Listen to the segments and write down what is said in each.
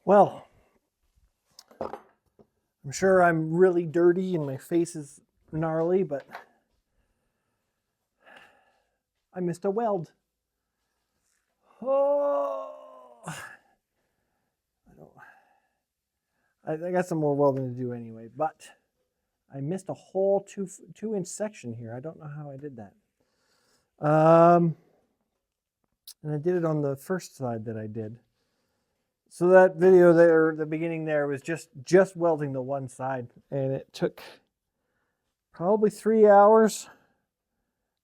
Well, I'm sure I'm really dirty and my face is gnarly, but I missed a weld. Oh, I got some more welding to do anyway, but I missed a whole two-inch section here. I don't know how I did that. And I did it on the first side that I did. So that video there, the beginning there, was just welding the one side, and it took probably 3 hours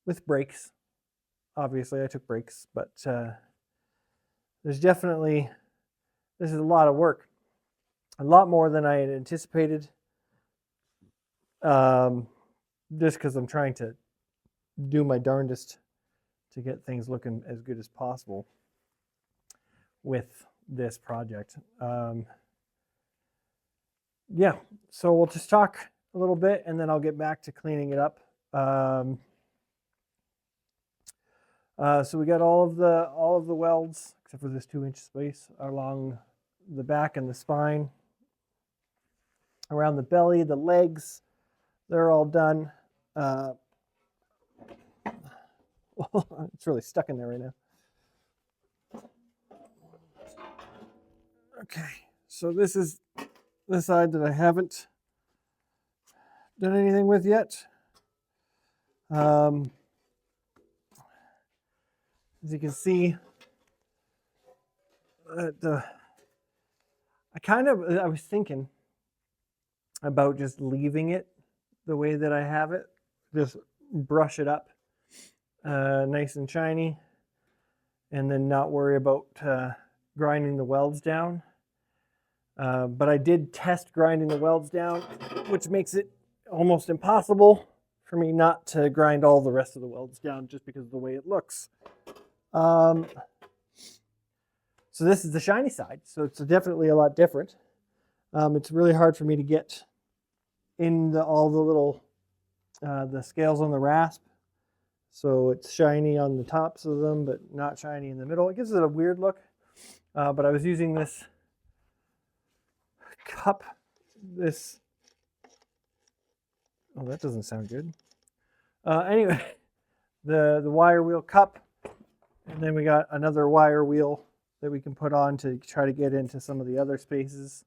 with breaks. Obviously, I took breaks, but this is a lot of work, a lot more than I had anticipated. Just because I'm trying to do my darndest to get things looking as good as possible with this project. Yeah, so we'll just talk a little bit and then I'll get back to cleaning it up. So we got all of the welds except for this 2-inch space along the back and the spine, around the belly, the legs. They're all done. It's really stuck in there right now. Okay, so this is the side that I haven't done anything with yet. As you can see, I was thinking about just leaving it the way that I have it, just brush it up nice and shiny, and then not worry about grinding the welds down. But I did test grinding the welds down, which makes it almost impossible for me not to grind all the rest of the welds down just because of the way it looks. So this is the shiny side, so it's definitely a lot different. It's really hard for me to get in all the little the scales on the rasp, so it's shiny on the tops of them but not shiny in the middle. It gives it a weird look, but I was using this cup, oh, that doesn't sound good. Anyway, the wire wheel cup, and then we got another wire wheel that we can put on to try to get into some of the other spaces.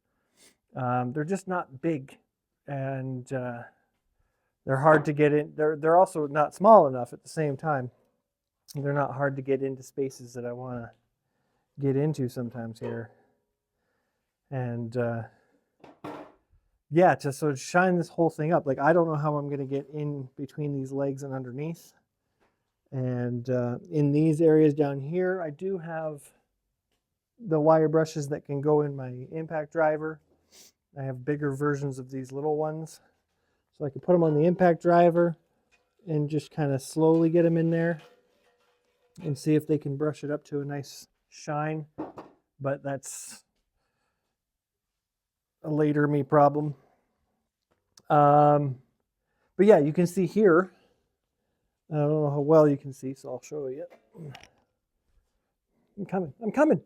They're just not big, and they're hard to get in. They're also not small enough at the same time. They're not hard to get into spaces that I want to get into sometimes here. And yeah, just so to shine this whole thing up. Like, I don't know how I'm going to get in between these legs and underneath. And in these areas down here, I do have the wire brushes that can go in my impact driver. I have bigger versions of these little ones, so I can put them on the impact driver and just kind of slowly get them in there and see if they can brush it up to a nice shine. But that's a later me problem. But yeah, you can see here, I don't know how well you can see, so I'll show you. I'm coming.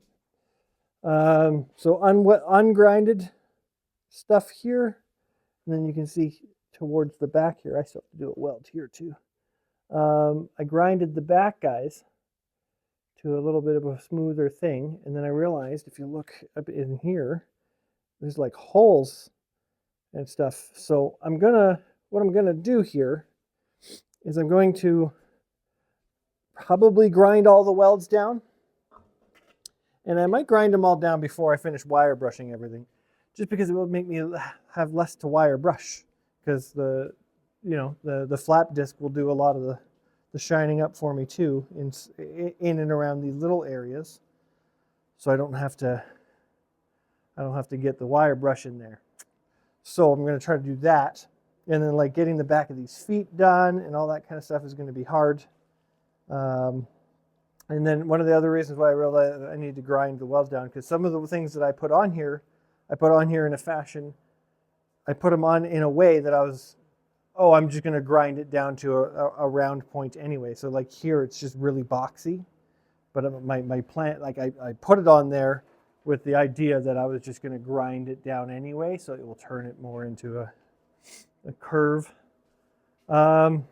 So ungrinded stuff here, and then you can see towards the back here, I still have to do a weld here too. I grinded the back guys to a little bit of a smoother thing, and then I realized if you look up in here, there's like holes and stuff. So what I'm gonna do here is I'm going to probably grind all the welds down, and I might grind them all down before I finish wire brushing everything, just because it will make me have less to wire brush, because the flap disc will do a lot of the shining up for me too in and around these little areas, so I don't have to get the wire brush in there. So I'm going to try to do that, and then like getting the back of these feet done and all that kind of stuff is going to be hard. And then one of the other reasons why I realized I need to grind the welds down, because some of the things that I put on here in a fashion, I put them on in a way that I'm just going to grind it down to a round point anyway. So like here, it's just really boxy. But my plant, like I put it on there with the idea that I was just going to grind it down anyway, so it will turn it more into a curve. Some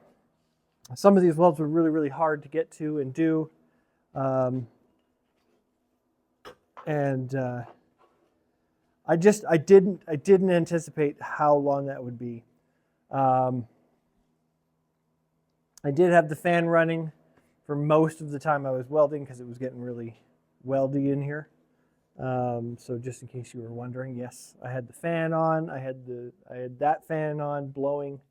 of these welds were really, really hard to get to and do. I didn't anticipate how long that would be. I did have the fan running for most of the time I was welding because it was getting really weldy in here. So just in case you were wondering, yes, I had the fan on. I had that fan on blowing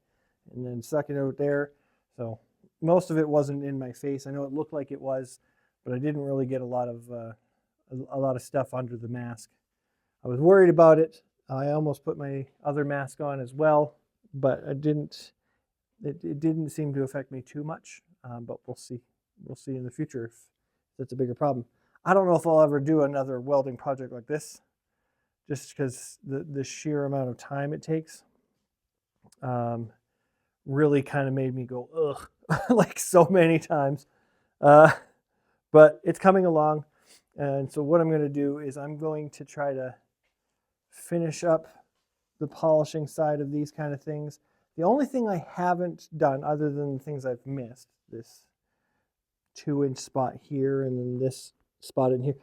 and then sucking out there. So most of it wasn't in my face. I know it looked like it was, but I didn't really get a lot of stuff under the mask. I was worried about it. I almost put my other mask on as well, but I didn't. It didn't seem to affect me too much, but we'll see. We'll see in the future if that's a bigger problem. I don't know if I'll ever do another welding project like this, just because the sheer amount of time it takes really kind of made me go, ugh, like so many times. But it's coming along. And so what I'm going to do is I'm going to try to finish up the polishing side of these kind of things. The only thing I haven't done, other than the things I've missed, this 2-inch spot here and then this spot in here.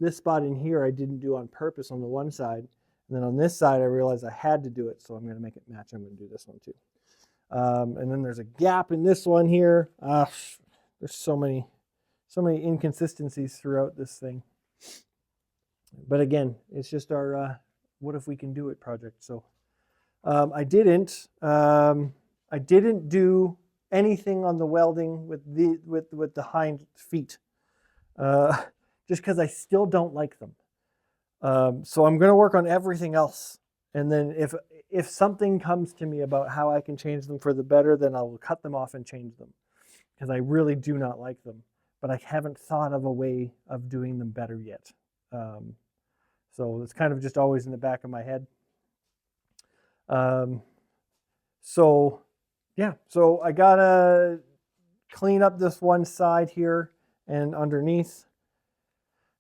This spot in here I didn't do on purpose on the one side. And then on this side I realized I had to do it, so I'm going to make it match. I'm going to do this one too. And then there's a gap in this one here. There's so many inconsistencies throughout this thing. But again, it's just our what if we can do it project. So I didn't do anything on the welding with the hind feet, just because I still don't like them. So I'm going to work on everything else, and then if something comes to me about how I can change them for the better, then I will cut them off and change them, because I really do not like them. But I haven't thought of a way of doing them better yet. So it's kind of just always in the back of my head. So I gotta clean up this one side here and underneath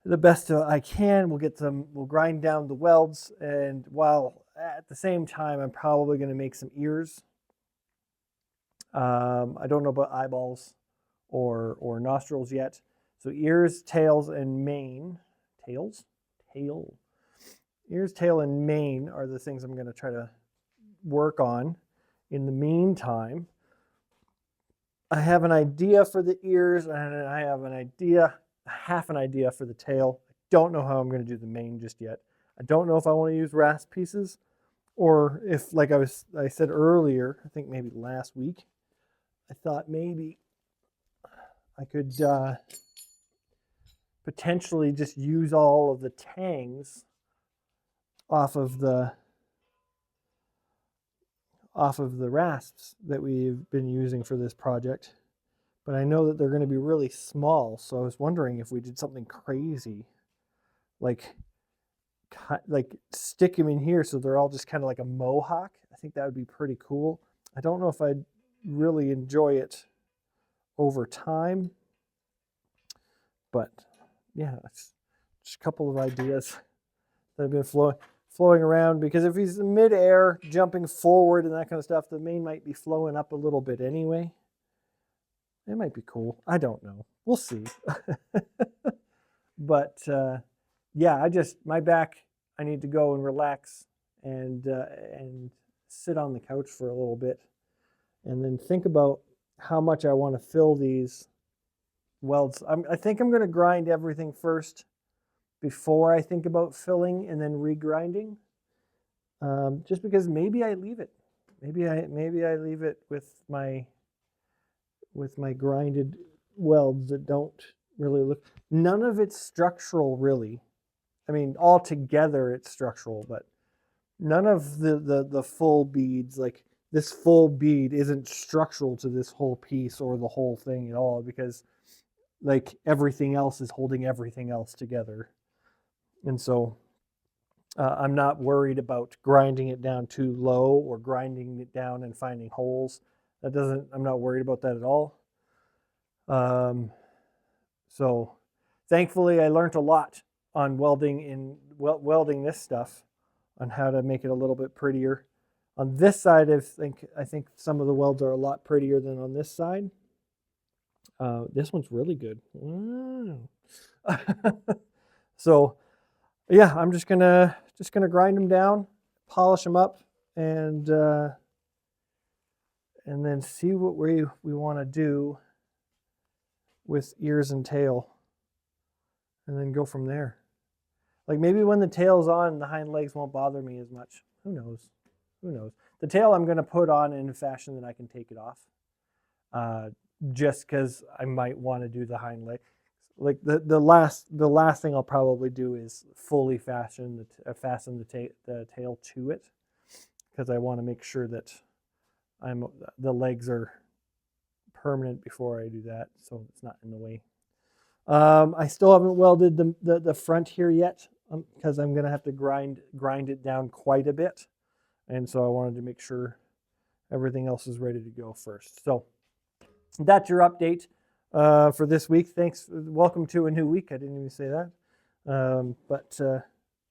the best I can. We'll grind down the welds, and while at the same time, I'm probably gonna make some ears. I don't know about eyeballs or nostrils yet. So ears, tails, and mane. Ears, tail, and mane are the things I'm going to try to work on. In the meantime, I have an idea for the ears, and I have half an idea for the tail. I don't know how I'm going to do the mane just yet. I don't know if I want to use rasp pieces, or if, like I said earlier, I think maybe last week, I thought maybe I could potentially just use all of the tangs off of the rasps that we've been using for this project. But I know that they're going to be really small, so I was wondering if we did something crazy, like stick them in here so they're all just kind of like a mohawk. I think that would be pretty cool. I don't know if I'd really enjoy it over time, but yeah, it's just a couple of ideas that have been flowing around, because if he's in midair jumping forward and that kind of stuff, the mane might be flowing up a little bit anyway. It might be cool. I don't know. We'll see. But yeah, my back, I need to go and relax and sit on the couch for a little bit, and then think about how much I want to fill these welds. I think I'm going to grind everything first before I think about filling and then regrinding. Just because maybe I leave it. Maybe I leave it with my grinded welds that don't really look. None of it's structural, really. I mean, all together it's structural, but none of the full beads, like this full bead, isn't structural to this whole piece or the whole thing at all, because like everything else is holding everything else together. And so I'm not worried about grinding it down too low or grinding it down and finding holes. I'm not worried about that at all. So thankfully I learned a lot welding this stuff on how to make it a little bit prettier. On this side, I think some of the welds are a lot prettier than on this side. This one's really good. So yeah, I'm just gonna grind them down, polish them up, and then see what we want to do with ears and tail, and then go from there. Like maybe when the tail's on, the hind legs won't bother me as much. Who knows? Who knows? The tail I'm going to put on in a fashion that I can take it off. Just because I might want to do the hind leg. Like the last thing I'll probably do is fully fasten the tail to it, because I want to make sure that the legs are permanent before I do that, so it's not in the way. I still haven't welded the front here yet, because I'm going to have to grind it down quite a bit, and so I wanted to make sure everything else is ready to go first. So that's your update for this week. Thanks. Welcome to a new week. I didn't even say that.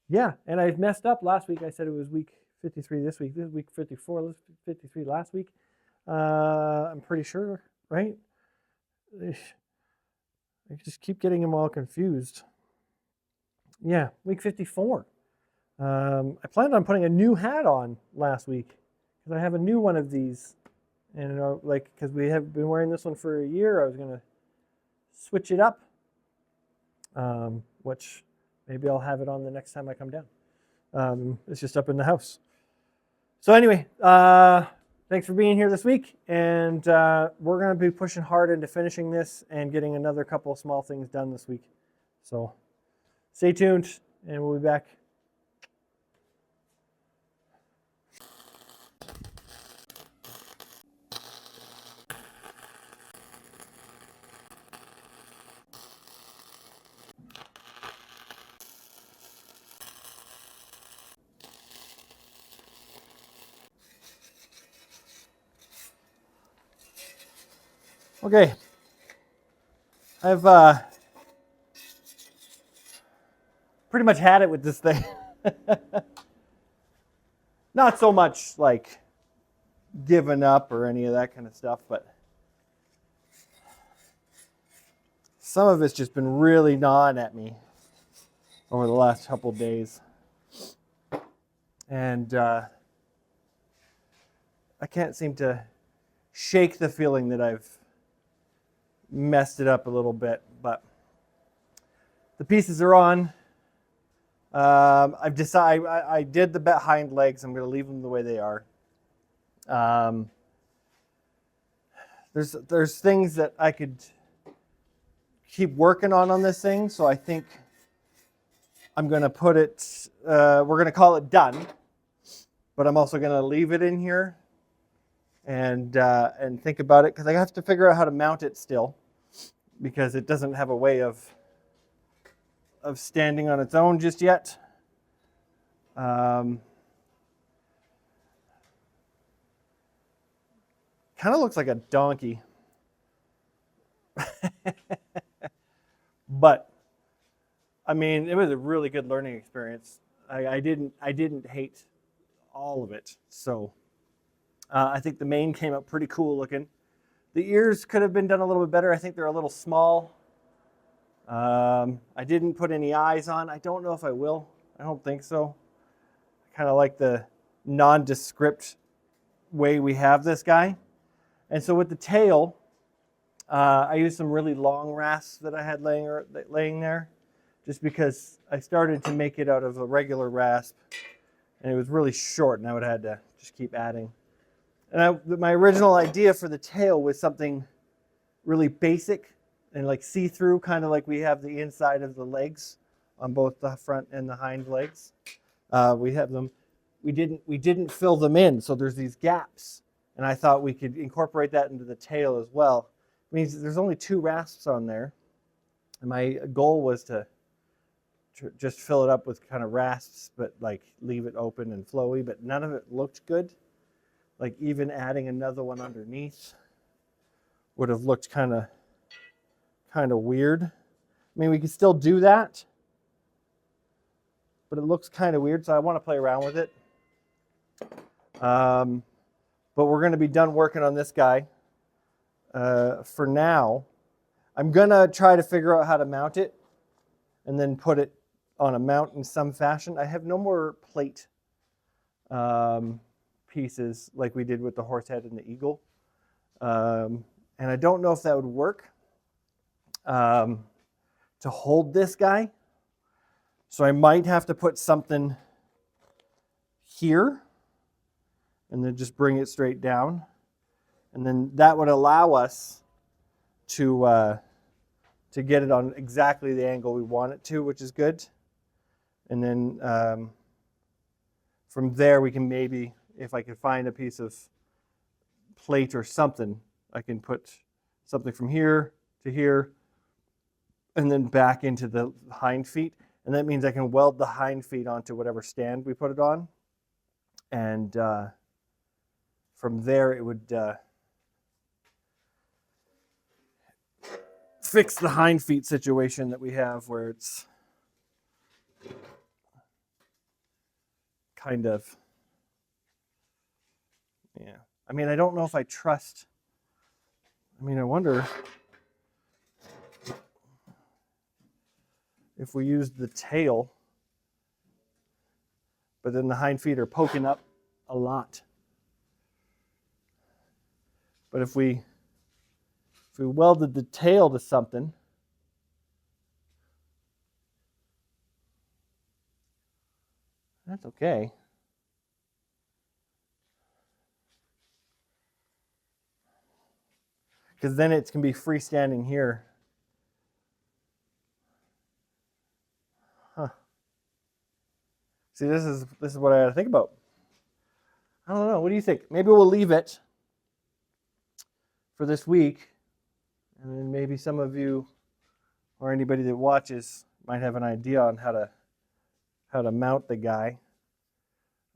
Yeah, and I messed up last week. I said it was week 53 this week. This is week 54, 53 last week. I'm pretty sure, right? I just keep getting them all confused. Yeah, week 54. I planned on putting a new hat on last week, because I have a new one of these. And because we have been wearing this one for a year, I was going to switch it up, which maybe I'll have it on the next time I come down. It's just up in the house. So anyway, thanks for being here this week, and we're going to be pushing hard into finishing this and getting another couple of small things done this week. So stay tuned, and we'll be back. Okay, I've pretty much had it with this thing. Not so much like given up or any of that kind of stuff, but some of it's just been really gnawing at me over the last couple of days. And I can't seem to shake the feeling that I've messed it up a little bit, but the pieces are on. I've decided I did the hind legs. I'm going to leave them the way they are. There's things that I could keep working on this thing, so I think I'm going to put it. We're going to call it done, but I'm also going to leave it in here and think about it, because I have to figure out how to mount it still, because it doesn't have a way of standing on its own just yet. Kind of looks like a donkey. But I mean, it was a really good learning experience. I didn't hate all of it. So I think the mane came out pretty cool looking. The ears could have been done a little bit better. I think they're a little small. I didn't put any eyes on. I don't know if I will. I don't think so. I kind of like the nondescript way we have this guy. And so with the tail, I used some really long rasps that I had laying there, just because I started to make it out of a regular rasp, and it was really short, and I would have had to just keep adding. And my original idea for the tail was something really basic and like see-through, kind of like we have the inside of the legs on both the front and the hind legs. We have them. We didn't fill them in, so there's these gaps, and I thought we could incorporate that into the tail as well. It means there's only 2 rasps on there, and my goal was to just fill it up with kind of rasps, but like leave it open and flowy, but none of it looked good. Like even adding another one underneath would have looked kind of weird. I mean, we could still do that, but it looks kind of weird, so I want to play around with it. But we're going to be done working on this guy for now. I'm going to try to figure out how to mount it and then put it on a mount in some fashion. I have no more plate pieces like we did with the horse head and the eagle. And I don't know if that would work to hold this guy. So I might have to put something here and then just bring it straight down. And then that would allow us to get it on exactly the angle we want it to, which is good. And then from there, we can maybe, if I can find a piece of plate or something, I can put something from here to here and then back into the hind feet. And that means I can weld the hind feet onto whatever stand we put it on. And from there, it would fix the hind feet situation that we have where it's kind of, yeah. I mean, I don't know if I trust, I mean, I wonder if we used the tail, but then the hind feet are poking up a lot. But if we welded the tail to something, that's okay. Because then it can be freestanding here. Huh. See, this is what I got to think about. I don't know. What do you think? Maybe we'll leave it for this week, and then maybe some of you or anybody that watches might have an idea on how to mount the guy.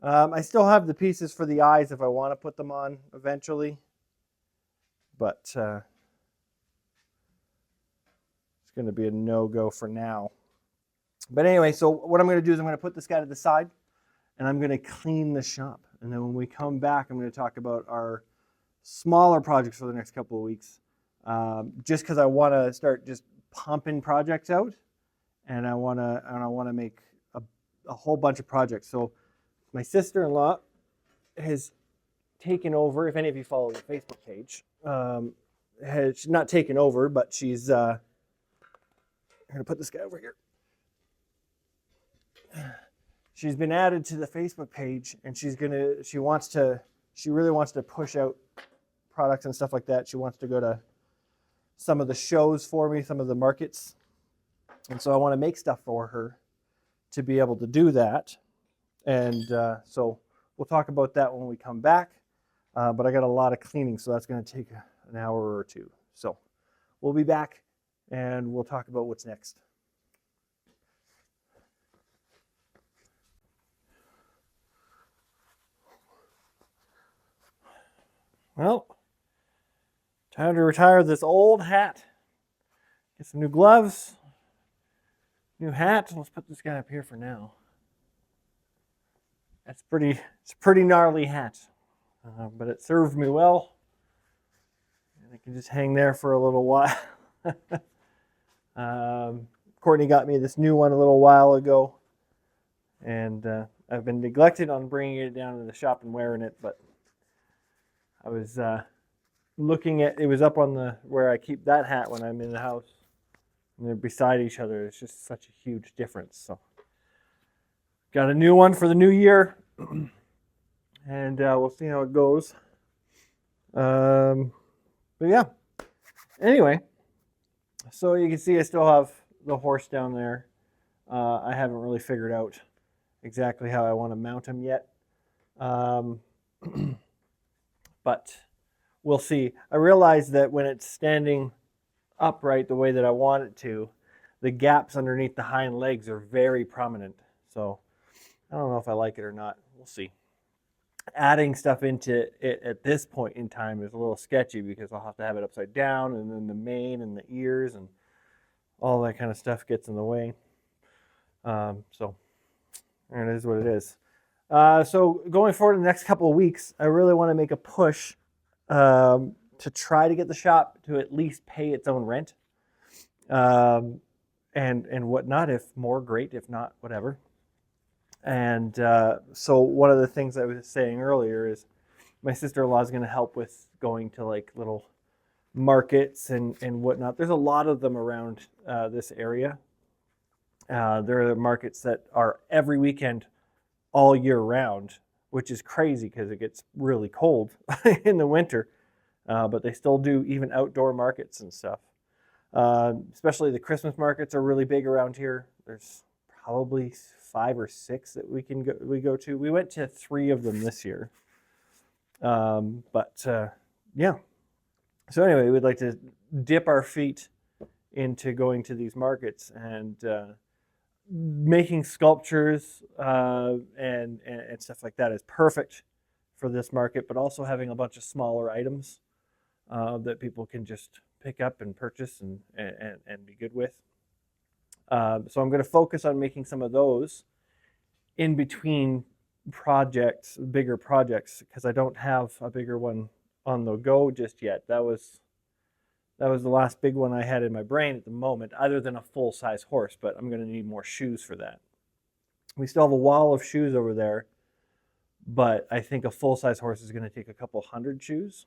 I still have the pieces for the eyes if I want to put them on eventually, but it's going to be a no-go for now. But anyway, so what I'm going to do is I'm going to put this guy to the side, and I'm going to clean the shop. And then when we come back, I'm going to talk about our smaller projects for the next couple of weeks, just because I want to start just pumping projects out, and I want to make a whole bunch of projects. So my sister-in-law has taken over. If any of you follow the Facebook page, has not taken over, but she's. I'm gonna put this guy over here. She's been added to the Facebook page, and she really wants to push out products and stuff like that. She wants to go to some of the shows for me, some of the markets, and so I want to make stuff for her to be able to do that. And so we'll talk about that when we come back. But I got a lot of cleaning, so that's going to take an hour or two. So we'll be back, and we'll talk about what's next. Well, time to retire this old hat. Get some new gloves, new hat. Let's put this guy up here for now. It's a pretty gnarly hat, but it served me well. And it can just hang there for a little while. Courtney got me this new one a little while ago, and I've been neglected on bringing it down to the shop and wearing it, but I was looking at, it was up on where I keep that hat when I'm in the house, and they're beside each other. It's just such a huge difference. So got a new one for the new year, and we'll see how it goes. But yeah, anyway, so you can see I still have the horse down there. I haven't really figured out exactly how I want to mount him yet. But we'll see. I realize that when it's standing upright the way that I want it to, the gaps underneath the hind legs are very prominent. So I don't know if I like it or not. We'll see. Adding stuff into it at this point in time is a little sketchy because I'll have to have it upside down, and then the mane and the ears and all that kind of stuff gets in the way. So And it is what it is. So going forward in the next couple of weeks, I really want to make a push to try to get the shop to at least pay its own rent, and whatnot. If more, great. If not, whatever. And so one of the things I was saying earlier is my sister-in-law is going to help with going to like little markets and whatnot. There's a lot of them around this area. There are markets that are every weekend all year round, which is crazy because it gets really cold in the winter. But they still do even outdoor markets and stuff. Especially the Christmas markets are really big around here. There's probably 5 or 6 that we go to. We went to 3 of them this year. Yeah. So anyway, we'd like to dip our feet into going to these markets and making sculptures and stuff like that is perfect for this market, but also having a bunch of smaller items that people can just pick up and purchase and be good with. So I'm going to focus on making some of those in between projects, bigger projects, because I don't have a bigger one on the go just yet. That was the last big one I had in my brain at the moment, other than a full-size horse, but I'm going to need more shoes for that. We still have a wall of shoes over there, but I think a full-size horse is going to take a couple hundred shoes.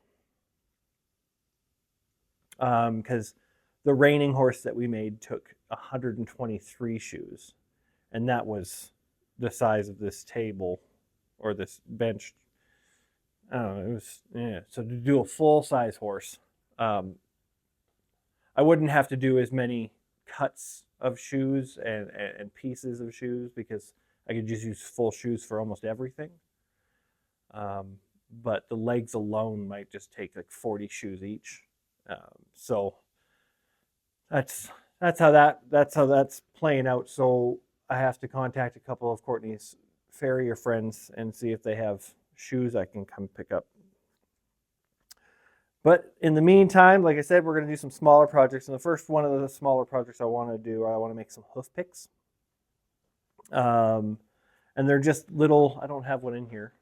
Because the reining horse that we made took 123 shoes, and that was the size of this table or this bench. I don't know, it was, yeah. So to do a full-size horse, I wouldn't have to do as many cuts of shoes and pieces of shoes because I could just use full shoes for almost everything. But the legs alone might just take like 40 shoes each. So that's how that's playing out. So I have to contact a couple of Courtney's farrier friends and see if they have shoes I can come pick up. But in the meantime, like I said, we're going to do some smaller projects. And the first one of the smaller projects I want to do, I want to make some hoof picks. And they're just little, I don't have one in here,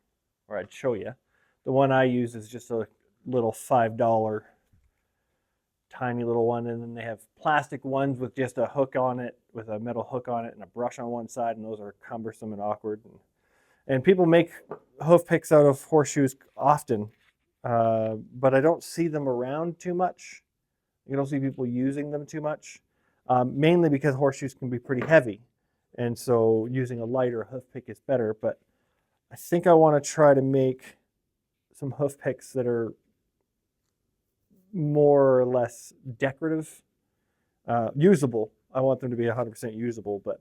or I'd show you. The one I use is just a little $5 tiny little one, and then they have plastic ones with just a hook on it, with a metal hook on it and a brush on one side, and those are cumbersome and awkward. And people make hoof picks out of horseshoes often, but I don't see them around too much. You don't see people using them too much, mainly because horseshoes can be pretty heavy, and so using a lighter hoof pick is better. But I think I want to try to make some hoof picks that are more or less decorative, usable. I want them to be 100% usable, but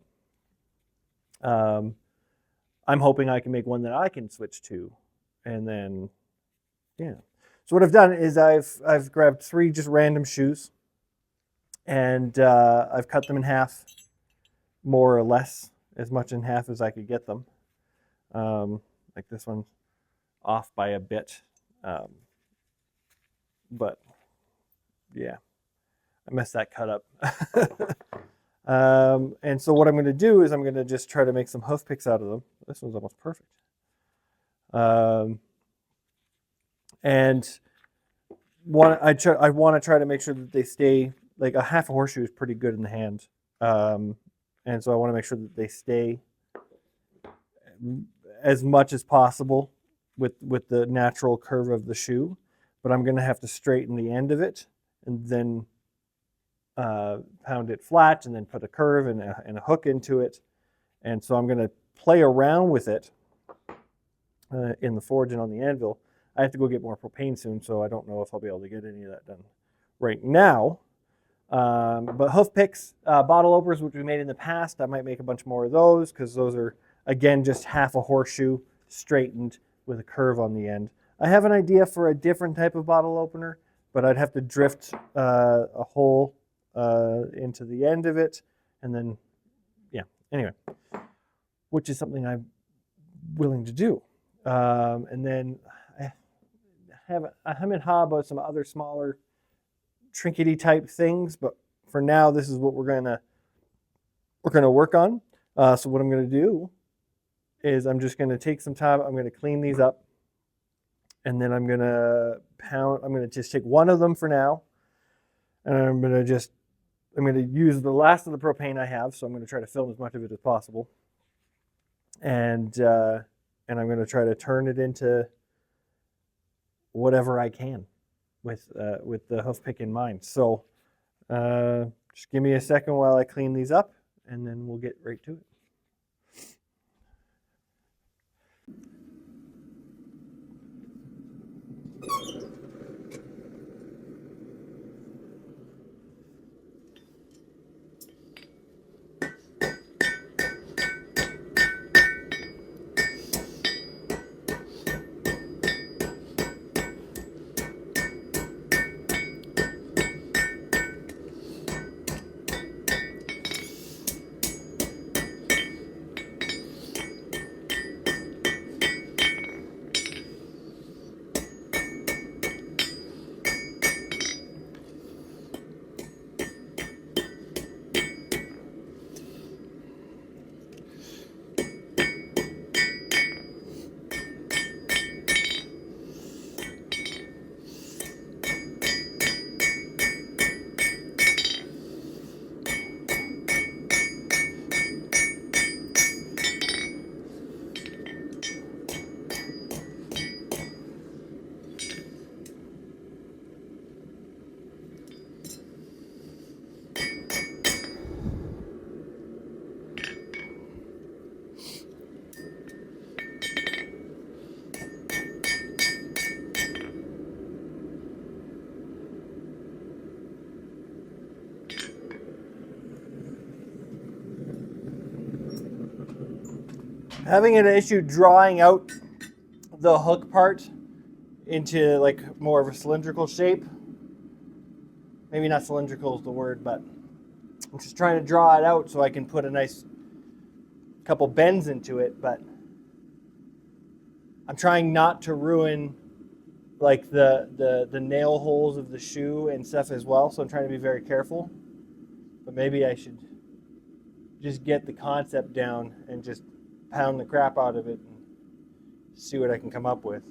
I'm hoping I can make one that I can switch to, and then, yeah. So what I've done is I've grabbed 3 just random shoes, and I've cut them in half, more or less, as much in half as I could get them. Like this one's off by a bit, but yeah, I messed that cut up. And so what I'm going to do is I'm going to just try to make some hoof picks out of them. This one's almost perfect. And I want to try to make sure that they stay, like a half a horseshoe is pretty good in the hand. And so I want to make sure that they stay as much as possible with the natural curve of the shoe. But I'm going to have to straighten the end of it and then pound it flat and then put a curve and a hook into it. And so I'm going to play around with it in the forge and on the anvil. I have to go get more propane soon, so I don't know if I'll be able to get any of that done right now. But hoof picks, bottle openers, which we made in the past, I might make a bunch more of those because those are, again, just half a horseshoe straightened with a curve on the end. I have an idea for a different type of bottle opener, but I'd have to drift a hole into the end of it, and then, yeah, anyway, which is something I'm willing to do. And then I'm in ha about some other smaller trinkety type things, but for now, this is what we're gonna work on. So what I'm gonna do is I'm just going to take some time. I'm going to clean these up, and then I'm going to pound. I'm going to just take one of them for now, and I'm going to use the last of the propane I have. So I'm going to try to film as much of it as possible, and I'm going to try to turn it into whatever I can with the hoof pick in mind. So just give me a second while I clean these up, and then we'll get right to it. Having an issue drawing out the hook part into like more of a cylindrical shape. Maybe not cylindrical is the word, but I'm just trying to draw it out so I can put a nice couple bends into it, but I'm trying not to ruin like the nail holes of the shoe and stuff as well, so I'm trying to be very careful. But maybe I should just get the concept down and just pound the crap out of it and see what I can come up with.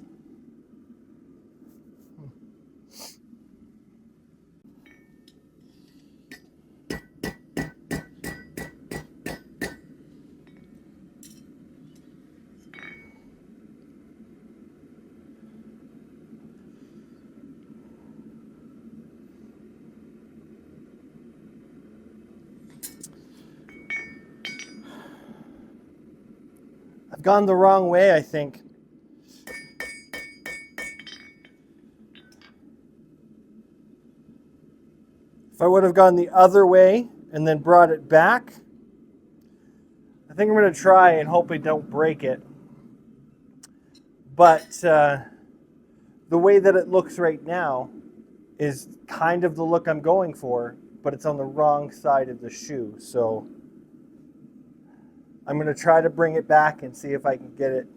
I've gone the wrong way, I think. If I would have gone the other way and then brought it back, I think I'm going to try and hope I don't break it. But the way that it looks right now is kind of the look I'm going for, but it's on the wrong side of the shoe. So I'm going to try to bring it back and see if I can get it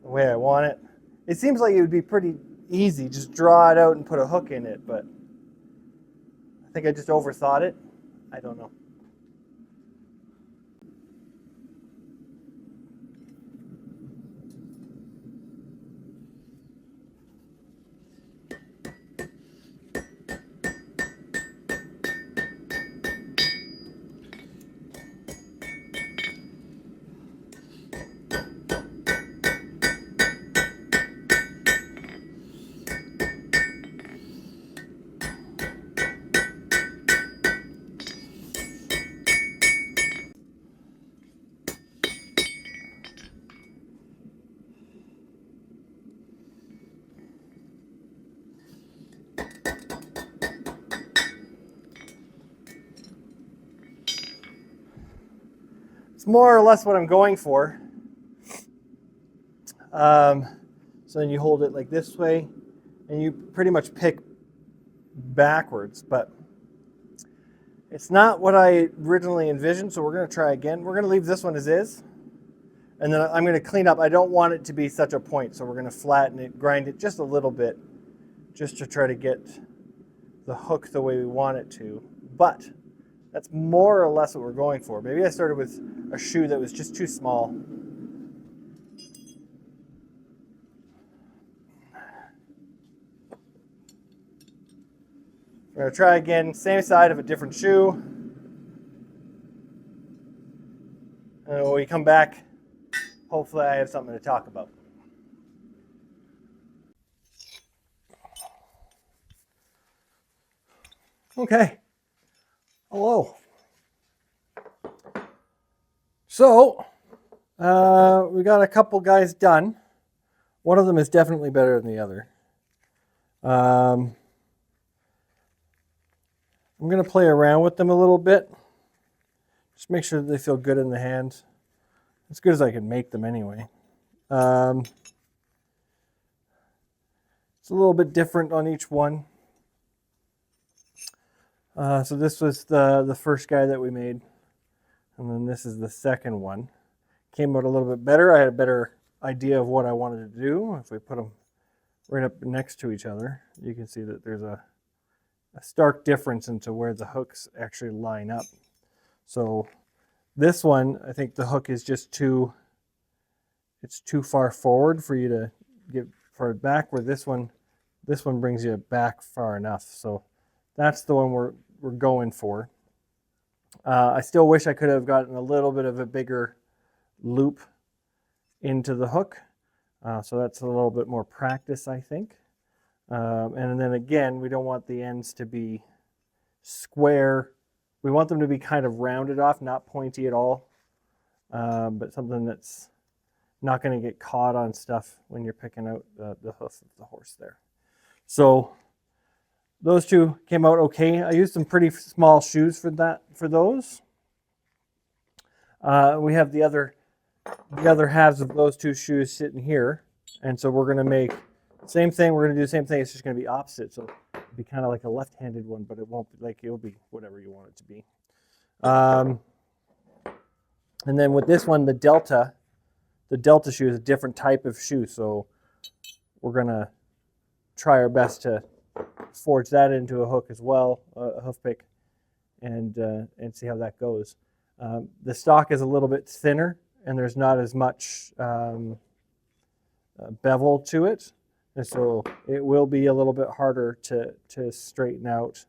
the way I want it. It seems like it would be pretty easy. Just draw it out and put a hook in it, but I think I just overthought it. I don't know. It's more or less what I'm going for. So then you hold it like this way, and you pretty much pick backwards, but it's not what I originally envisioned, so we're going to try again. We're going to leave this one as is, and then I'm going to clean up. I don't want it to be such a point, so we're going to flatten it, grind it just a little bit, just to try to get the hook the way we want it to. But that's more or less what we're going for. Maybe I started with a shoe that was just too small. We're going to try again, same side of a different shoe. And when we come back, hopefully I have something to talk about. Okay. Hello. So, we got a couple guys done. One of them is definitely better than the other. I'm going to play around with them a little bit. Just make sure that they feel good in the hand. As good as I can make them anyway. It's a little bit different on each one. So this was the first guy that we made. And then this is the second one. Came out a little bit better. I had a better idea of what I wanted to do. If we put them right up next to each other, you can see that there's a stark difference into where the hooks actually line up. So this one, I think the hook is just too far forward for you to get far back, where this one brings you back far enough. So that's the one we're going for. I still wish I could have gotten a little bit of a bigger loop into the hook. So that's a little bit more practice, I think. And then again, we don't want the ends to be square. We want them to be kind of rounded off, not pointy at all, but something that's not going to get caught on stuff when you're picking out the hoof of the horse there. So those two came out okay. I used some pretty small shoes for those. We have the other halves of those two shoes sitting here, and so we're going to make same thing. We're going to do the same thing. It's just going to be opposite. So it'll be kind of like a left-handed one, but it won't be like, it'll be whatever you want it to be. And then with this one, the Delta shoe is a different type of shoe. So we're going to try our best to forge that into a hook as well, a hoof pick, and see how that goes. The stock is a little bit thinner, and there's not as much bevel to it. And so it will be a little bit harder to straighten out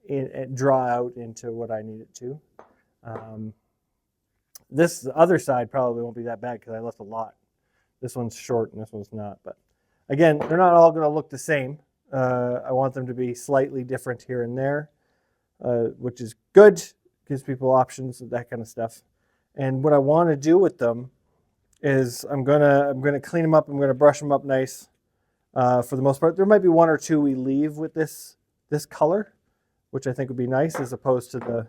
and draw out into what I need it to. This other side probably won't be that bad because I left a lot. This one's short and this one's not. But again, they're not all going to look the same. I want them to be slightly different here and there, which is good. Gives people options, that kind of stuff. And what I want to do with them is I'm gonna clean them up. I'm gonna brush them up nice. For the most part, there might be one or two we leave with this color, which I think would be nice as opposed to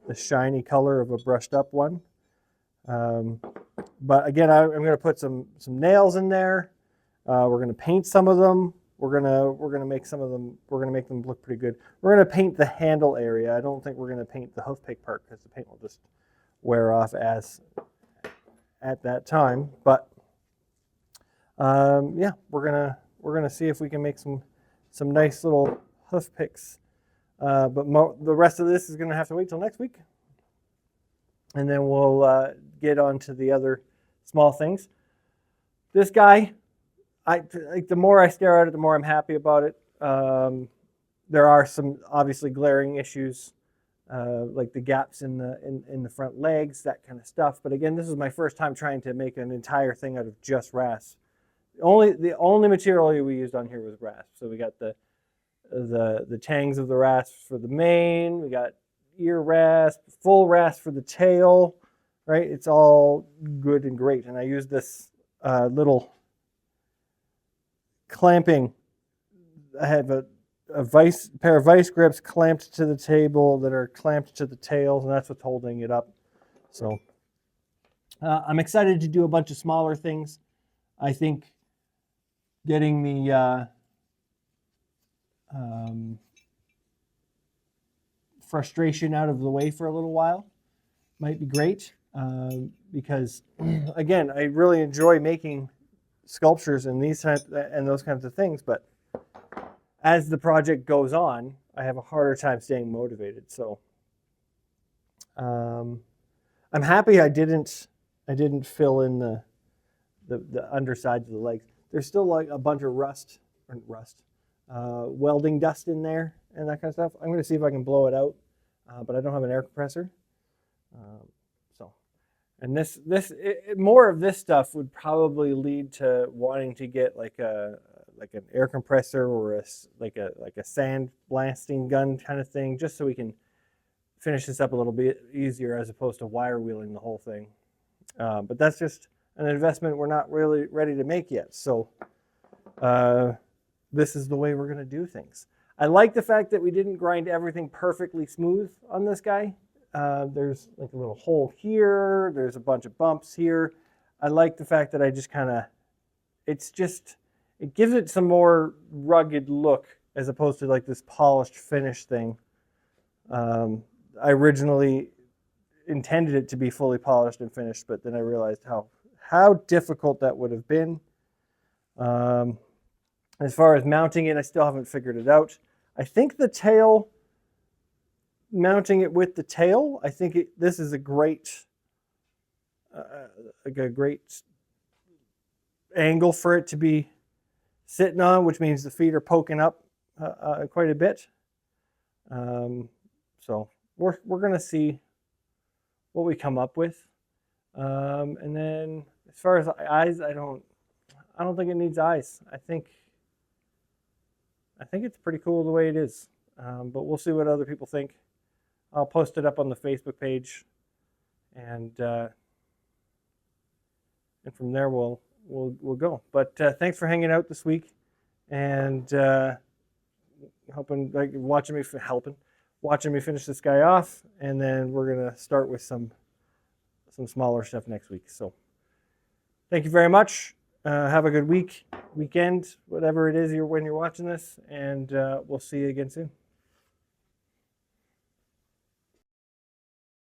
the shiny color of a brushed up one. But again, I'm going to put some nails in there. We're going to paint some of them. We're going to make some of them. We're going to make them look pretty good. We're going to paint the handle area. I don't think we're going to paint the hoof pick part because the paint will just wear off at that time. But yeah, we're gonna see if we can make some nice little hoof picks. But the rest of this is going to have to wait till next week. And then we'll get on to the other small things. This guy, the more I stare at it, the more I'm happy about it. There are some obviously glaring issues, like the gaps in the front legs, that kind of stuff. But again, this is my first time trying to make an entire thing out of just rasp. The only material we used on here was rasp. So we got the tangs of the rasp for the mane. We got ear rasp, full rasp for the tail, right? It's all good and great. And I used this little clamping. I have a pair of vice grips clamped to the table that are clamped to the tails, and that's what's holding it up. So I'm excited to do a bunch of smaller things. I think getting the frustration out of the way for a little while might be great, because again, I really enjoy making sculptures and those kinds of things, but as the project goes on, I have a harder time staying motivated. So I'm happy I didn't fill in the undersides of the legs. There's still like a bunch of welding dust in there and that kind of stuff. I'm going to see if I can blow it out, but I don't have an air compressor. So, and more of this stuff would probably lead to wanting to get like an air compressor or like a sand blasting gun kind of thing, just so we can finish this up a little bit easier as opposed to wire wheeling the whole thing. But that's just an investment we're not really ready to make yet. So this is the way we're going to do things. I like the fact that we didn't grind everything perfectly smooth on this guy. There's like a little hole here. There's a bunch of bumps here. I like the fact that I just kind of, it gives it some more rugged look as opposed to like this polished finish thing. I originally intended it to be fully polished and finished, but then I realized how difficult that would have been. As far as mounting it, I still haven't figured it out. I think the tail, mounting it with the tail, I think this is a great angle for it to be sitting on, which means the feet are poking up quite a bit. So we're going to see what we come up with. And then as far as eyes, I don't think it needs eyes. I think it's pretty cool the way it is. But we'll see what other people think. I'll post it up on the Facebook page, and from there we'll go. But thanks for hanging out this week, and watching me finish this guy off, and then we're gonna start with some smaller stuff next week. So thank you very much. Have a good weekend, whatever it is when you're watching this, and we'll see you again soon.